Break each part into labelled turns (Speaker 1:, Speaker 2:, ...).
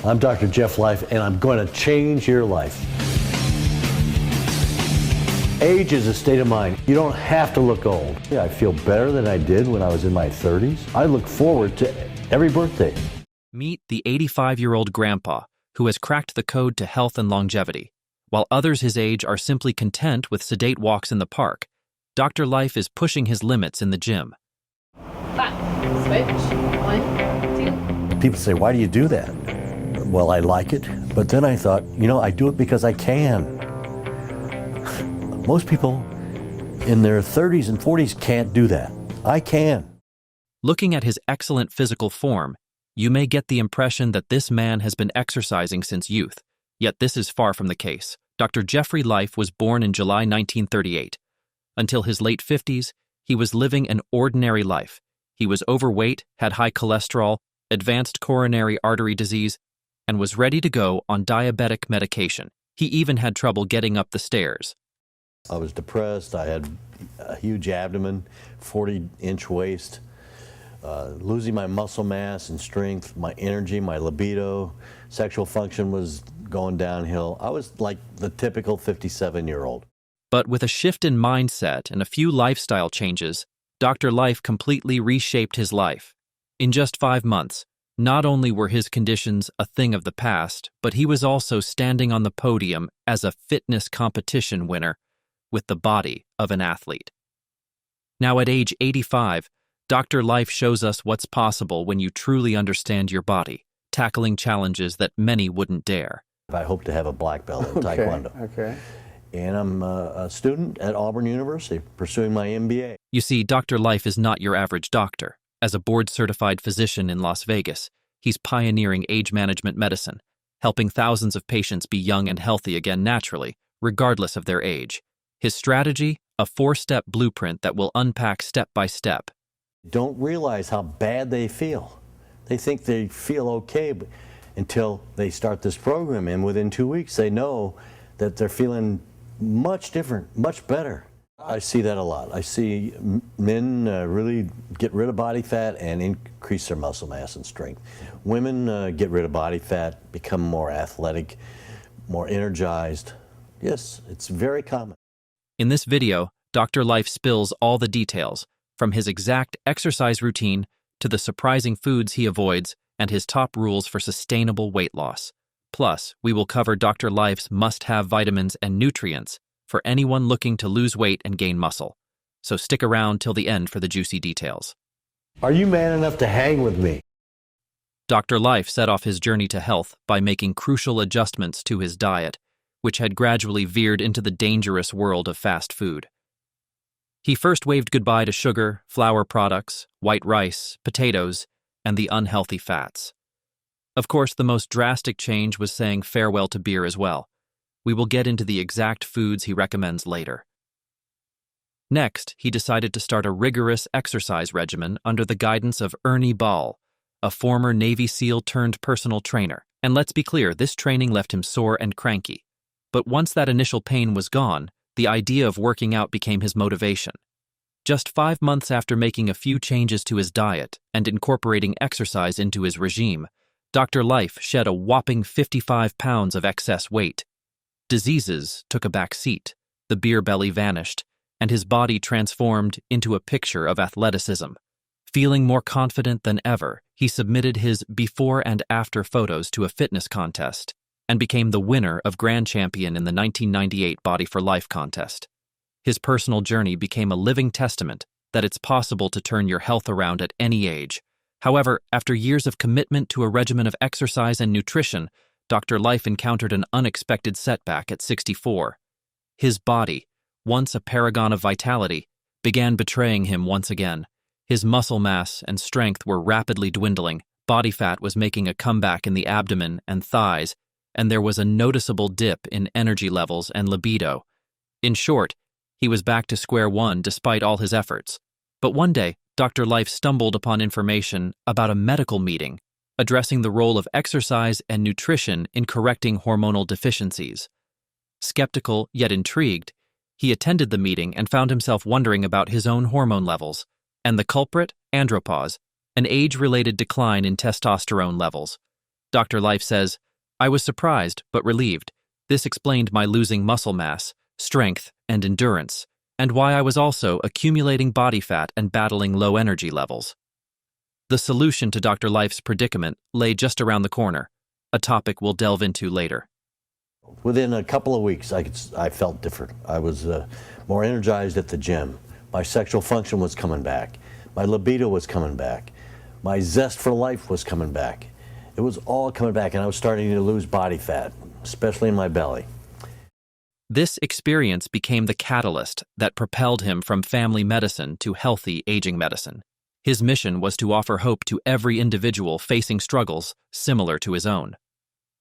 Speaker 1: I'm Dr. Jeff Life, and I'm going to change your life. Age is a state of mind. You don't have to look old. Yeah, I feel better than I did when I was in my 30s. I look forward to every birthday.
Speaker 2: Meet the 85-year-old grandpa who has cracked the code to health and longevity. While others his age are simply content with sedate walks in the park, Dr. Life is pushing his limits in the gym.
Speaker 3: 5, switch, 1, 2.
Speaker 1: People say, why do you do that? Well, I like it, but then I thought, I do it because I can. Most people in their 30s and 40s can't do that. I can.
Speaker 2: Looking at his excellent physical form, you may get the impression that this man has been exercising since youth, yet this is far from the case. Dr. Jeffry Life was born in July 1938. Until his late 50s, he was living an ordinary life. He was overweight, had high cholesterol, advanced coronary artery disease, and was ready to go on diabetic medication. He even had trouble getting up the stairs.
Speaker 1: I was depressed. I had a huge abdomen, 40-inch waist, losing my muscle mass and strength, my energy, my libido, sexual function was going downhill. I was like the typical 57-year-old.
Speaker 2: But with a shift in mindset and a few lifestyle changes, Dr. Life completely reshaped his life. In just 5 months, not only were his conditions a thing of the past, but he was also standing on the podium as a fitness competition winner with the body of an athlete. Now at age 85, Dr. Life shows us what's possible when you truly understand your body, tackling challenges that many wouldn't dare.
Speaker 1: I hope to have a black belt in Taekwondo.
Speaker 4: Okay.
Speaker 1: And I'm a student at Auburn University pursuing my MBA.
Speaker 2: You see, Dr. Life is not your average doctor. As a board-certified physician in Las Vegas, he's pioneering age management medicine, helping thousands of patients be young and healthy again naturally, regardless of their age. His strategy, a 4-step blueprint that will unpack step by step.
Speaker 1: Don't realize how bad they feel. They think they feel okay until they start this program, and within 2 weeks they know that they're feeling much different, much better. I see that a lot. I see men really get rid of body fat and increase their muscle mass and strength. Women get rid of body fat, become more athletic, more energized. Yes, it's very common.
Speaker 2: In this video, Dr. Life spills all the details, from his exact exercise routine to the surprising foods he avoids and his top rules for sustainable weight loss. Plus, we will cover Dr. Life's must-have vitamins and nutrients for anyone looking to lose weight and gain muscle. So stick around till the end for the juicy details.
Speaker 1: Are you man enough to hang with me?
Speaker 2: Dr. Life set off his journey to health by making crucial adjustments to his diet, which had gradually veered into the dangerous world of fast food. He first waved goodbye to sugar, flour products, white rice, potatoes, and the unhealthy fats. Of course, the most drastic change was saying farewell to beer as well. We will get into the exact foods he recommends later. Next, he decided to start a rigorous exercise regimen under the guidance of Ernie Ball, a former Navy SEAL turned personal trainer. And let's be clear, this training left him sore and cranky. But once that initial pain was gone, the idea of working out became his motivation. Just 5 months after making a few changes to his diet and incorporating exercise into his regime, Dr. Life shed a whopping 55 pounds of excess weight. Diseases took a back seat, the beer belly vanished, and his body transformed into a picture of athleticism. Feeling more confident than ever, he submitted his before and after photos to a fitness contest and became the winner of Grand Champion in the 1998 Body for Life contest. His personal journey became a living testament that it's possible to turn your health around at any age. However, after years of commitment to a regimen of exercise and nutrition, Dr. Life encountered an unexpected setback at 64. His body, once a paragon of vitality, began betraying him once again. His muscle mass and strength were rapidly dwindling, body fat was making a comeback in the abdomen and thighs, and there was a noticeable dip in energy levels and libido. In short, he was back to square one despite all his efforts. But one day, Dr. Life stumbled upon information about a medical meeting addressing the role of exercise and nutrition in correcting hormonal deficiencies. Skeptical yet intrigued, he attended the meeting and found himself wondering about his own hormone levels, and the culprit, andropause, an age-related decline in testosterone levels. Dr. Life says, I was surprised but relieved. This explained my losing muscle mass, strength, and endurance, and why I was also accumulating body fat and battling low energy levels. The solution to Dr. Life's predicament lay just around the corner, a topic we'll delve into later.
Speaker 1: Within a couple of weeks, I felt different. I was more energized at the gym. My sexual function was coming back. My libido was coming back. My zest for life was coming back. It was all coming back, and I was starting to lose body fat, especially in my belly.
Speaker 2: This experience became the catalyst that propelled him from family medicine to healthy aging medicine. His mission was to offer hope to every individual facing struggles similar to his own.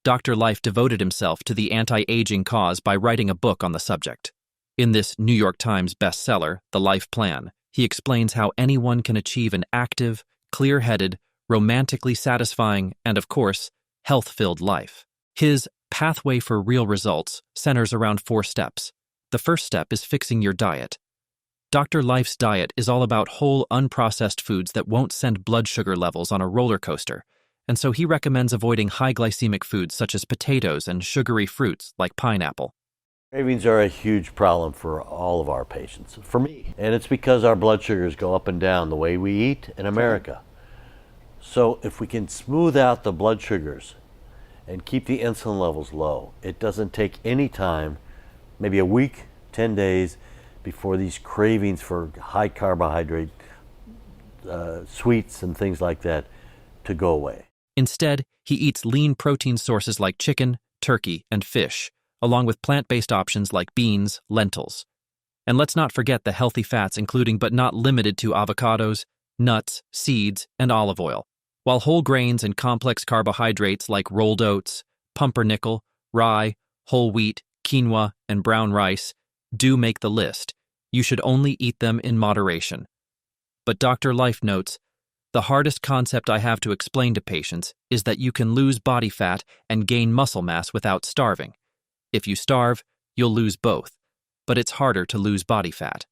Speaker 2: Dr. Life devoted himself to the anti-aging cause by writing a book on the subject. In this New York Times bestseller, The Life Plan, he explains how anyone can achieve an active, clear-headed, romantically satisfying, and of course, health-filled life. His pathway for real results centers around 4 steps. The first step is fixing your diet. Dr. Life's diet is all about whole, unprocessed foods that won't send blood sugar levels on a roller coaster, and so he recommends avoiding high glycemic foods such as potatoes and sugary fruits like pineapple.
Speaker 1: Cravings are a huge problem for all of our patients, for me. And it's because our blood sugars go up and down the way we eat in America. So if we can smooth out the blood sugars and keep the insulin levels low, it doesn't take any time, maybe a week, 10 days, before these cravings for high carbohydrate sweets and things like that to go away.
Speaker 2: Instead, he eats lean protein sources like chicken, turkey, and fish, along with plant-based options like beans, lentils. And let's not forget the healthy fats including but not limited to avocados, nuts, seeds, and olive oil. While whole grains and complex carbohydrates like rolled oats, pumpernickel, rye, whole wheat, quinoa, and brown rice do make the list, you should only eat them in moderation. But Dr. Life notes, the hardest concept I have to explain to patients is that you can lose body fat and gain muscle mass without starving. If you starve, you'll lose both, but it's harder to lose body fat.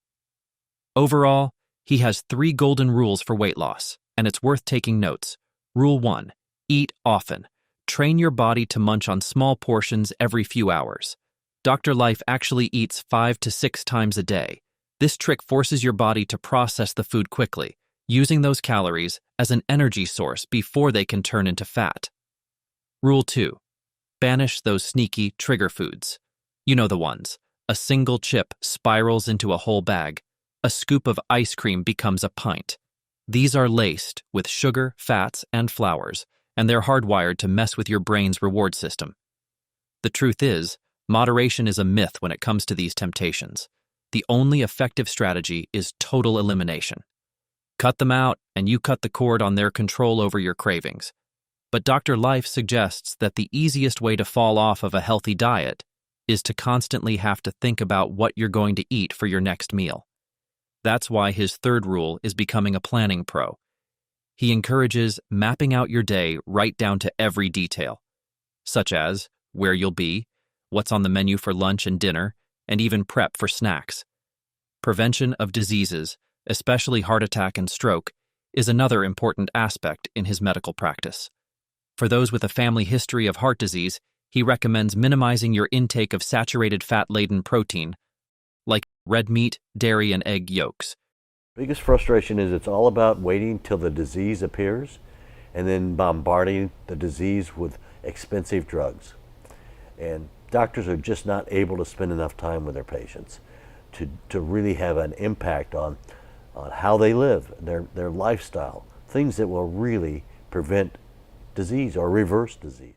Speaker 2: Overall, he has 3 golden rules for weight loss, and it's worth taking notes. Rule 1. Eat often. Train your body to munch on small portions every few hours. Dr. Life actually eats 5 to 6 times a day. This trick forces your body to process the food quickly, using those calories as an energy source before they can turn into fat. Rule 2. Banish those sneaky trigger foods. You know the ones. A single chip spirals into a whole bag. A scoop of ice cream becomes a pint. These are laced with sugar, fats, and flours, and they're hardwired to mess with your brain's reward system. The truth is, moderation is a myth when it comes to these temptations. The only effective strategy is total elimination. Cut them out, and you cut the cord on their control over your cravings. But Dr. Life suggests that the easiest way to fall off of a healthy diet is to constantly have to think about what you're going to eat for your next meal. That's why his 3rd rule is becoming a planning pro. He encourages mapping out your day right down to every detail, such as where you'll be, what's on the menu for lunch and dinner, and even prep for snacks. Prevention of diseases, especially heart attack and stroke, is another important aspect in his medical practice. For those with a family history of heart disease, he recommends minimizing your intake of saturated fat-laden protein, like red meat, dairy, and egg yolks.
Speaker 1: Biggest frustration is it's all about waiting till the disease appears and then bombarding the disease with expensive drugs. And doctors are just not able to spend enough time with their patients to really have an impact on how they live, their lifestyle, things that will really prevent disease or reverse disease.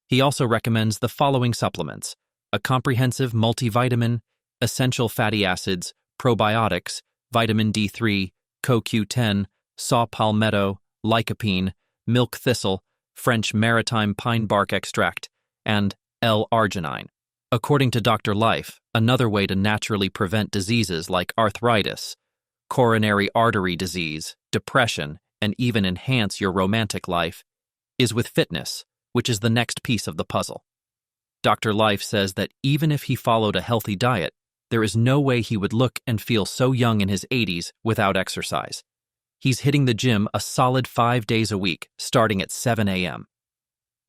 Speaker 2: He also recommends the following supplements: a comprehensive multivitamin, essential fatty acids, probiotics, vitamin D3, CoQ10, saw palmetto, lycopene, milk thistle, French maritime pine bark extract, and L-arginine. According to Dr. Life, another way to naturally prevent diseases like arthritis, coronary artery disease, depression, and even enhance your romantic life is with fitness, which is the next piece of the puzzle. Dr. Life says that even if he followed a healthy diet, there is no way he would look and feel so young in his 80s without exercise. He's hitting the gym a solid 5 days a week, starting at 7 a.m.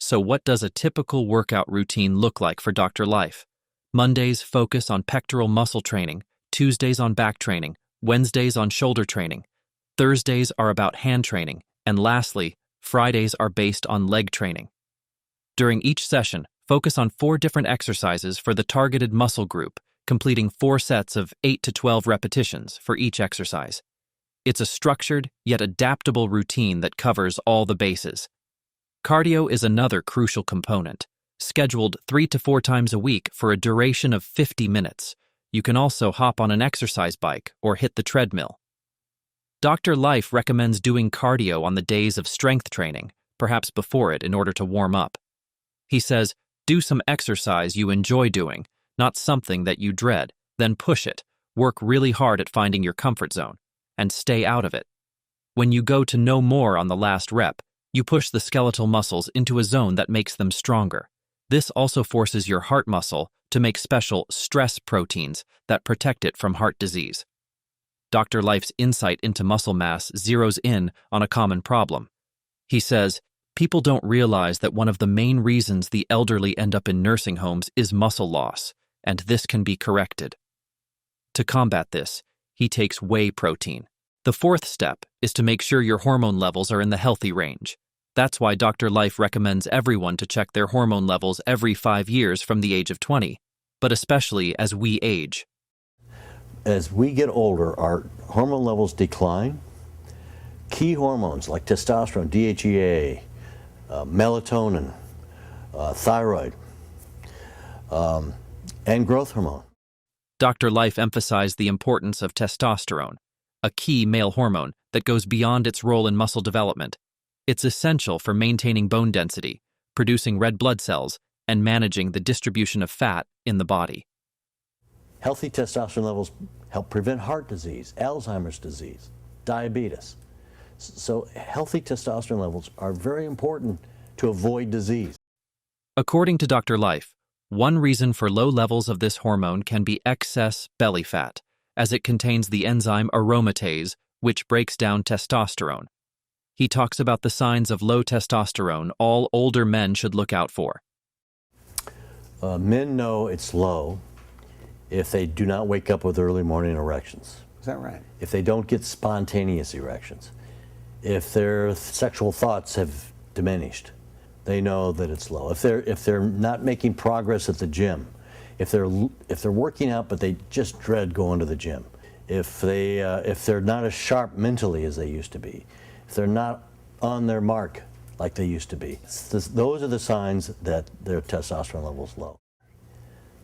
Speaker 2: So what does a typical workout routine look like for Dr. Life? Mondays focus on pectoral muscle training, Tuesdays on back training, Wednesdays on shoulder training, Thursdays are about hand training, and lastly, Fridays are based on leg training. During each session, focus on 4 different exercises for the targeted muscle group, completing 4 sets of 8 to 12 repetitions for each exercise. It's a structured yet adaptable routine that covers all the bases. Cardio is another crucial component, scheduled 3 to 4 times a week for a duration of 50 minutes. You can also hop on an exercise bike or hit the treadmill. Dr. Life recommends doing cardio on the days of strength training, perhaps before it in order to warm up. He says, do some exercise you enjoy doing, not something that you dread, then push it, work really hard at finding your comfort zone, and stay out of it. When you go to no more on the last rep, you push the skeletal muscles into a zone that makes them stronger. This also forces your heart muscle to make special stress proteins that protect it from heart disease. Dr. Life's insight into muscle mass zeroes in on a common problem. He says, people don't realize that one of the main reasons the elderly end up in nursing homes is muscle loss, and this can be corrected. To combat this, he takes whey protein. The 4th step is to make sure your hormone levels are in the healthy range. That's why Dr. Life recommends everyone to check their hormone levels every 5 years from the age of 20, but especially as we age.
Speaker 1: As we get older, our hormone levels decline. Key hormones like testosterone, DHEA, melatonin, thyroid, and growth hormone.
Speaker 2: Dr. Life emphasized the importance of testosterone, a key male hormone that goes beyond its role in muscle development. It's essential for maintaining bone density, producing red blood cells, and managing the distribution of fat in the body.
Speaker 1: Healthy testosterone levels help prevent heart disease, Alzheimer's disease, diabetes. So healthy testosterone levels are very important to avoid disease.
Speaker 2: According to Dr. Life, one reason for low levels of this hormone can be excess belly fat, as it contains the enzyme aromatase, which breaks down testosterone. He talks about the signs of low testosterone all older men should look out for.
Speaker 1: Men know it's low if they do not wake up with early morning erections.
Speaker 4: Is that right?
Speaker 1: If they don't get spontaneous erections. If their sexual thoughts have diminished, they know that it's low. If they're not making progress at the gym, if they're working out but they just dread going to the gym, if they're not as sharp mentally as they used to be, if they're not on their mark like they used to be, those are the signs that their testosterone level's low.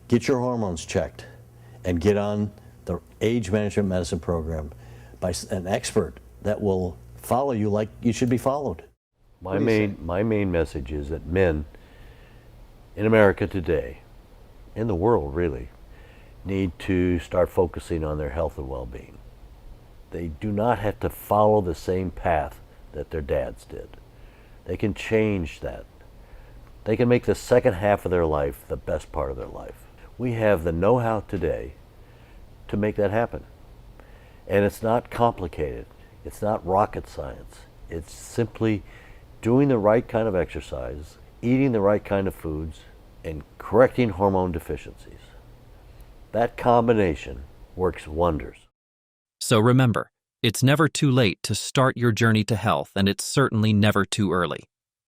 Speaker 1: Get your hormones checked and get on the age management medicine program by an expert that will follow you like you should be followed.
Speaker 5: My main message is that men in America today, in the world really, need to start focusing on their health and well-being. They do not have to follow the same path that their dads did. They can change that. They can make the second half of their life the best part of their life. We have the know-how today to make that happen. And it's not complicated. It's not rocket science. It's simply doing the right kind of exercise, eating the right kind of foods, and correcting hormone deficiencies. That combination works wonders.
Speaker 2: So remember, it's never too late to start your journey to health, and it's certainly never too early.